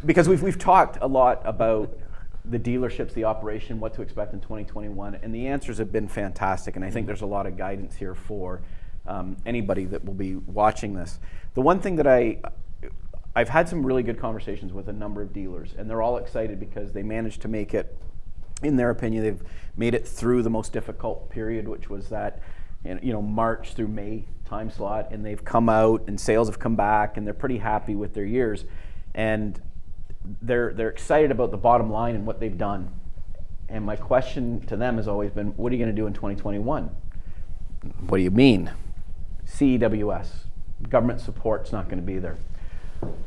because we've talked a lot about the dealerships, the operation, what to expect in 2021, and the answers have been fantastic, and I think there's a lot of guidance here for anybody that will be watching this. The one thing that I've had some really good conversations with a number of dealers, and they're all excited because they managed to make it, in their opinion, they've made it through the most difficult period, which was that March through May time slot, and they've come out and sales have come back and they're pretty happy with their years, and they're excited about the bottom line and what they've done. And my question to them has always been, what are you going to do in 2021? What do you mean? CEWS, government support's not going to be there.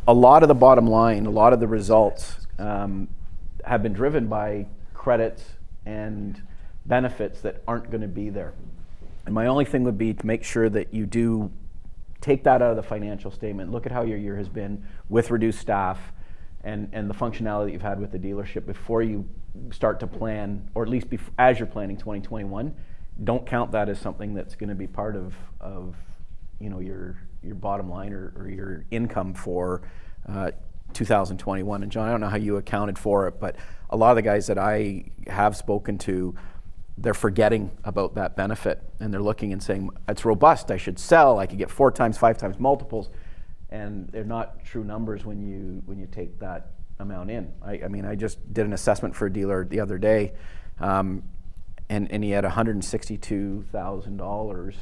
A lot of the bottom line, a lot of the results have been driven by credits and benefits that aren't going to be there. And my only thing would be to make sure that you do take that out of the financial statement, look at how your year has been with reduced staff and the functionality that you've had with the dealership before you start to plan, or at least as you're planning 2021. Don't count that as something that's going to be part of your bottom line or your income for 2021. And John, I don't know how you accounted for it, but a lot of the guys that I have spoken to, they're forgetting about that benefit, and they're looking and saying, it's robust, I should sell, I could get 4 times, 5 times multiples, and they're not true numbers when you take that amount in. I mean, I just did an assessment for a dealer the other day, and he had $162,000,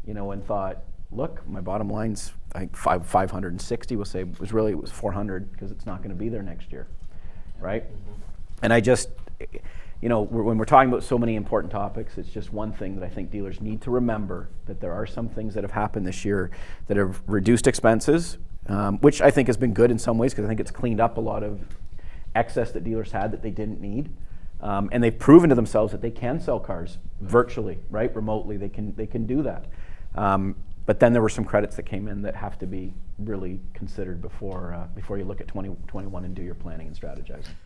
and thought, look, my bottom line's like 560. We'll say it was 400 because it's not going to be there next year, right? And I just, when we're talking about so many important topics, it's just one thing that I think dealers need to remember, that there are some things that have happened this year that have reduced expenses, which I think has been good in some ways because I think it's cleaned up a lot of excess that dealers had that they didn't need. And they've proven to themselves that they can sell cars virtually, right, remotely. They can do that. But then there were some credits that came in that have to be really considered before you look at 2021 and do your planning and strategizing.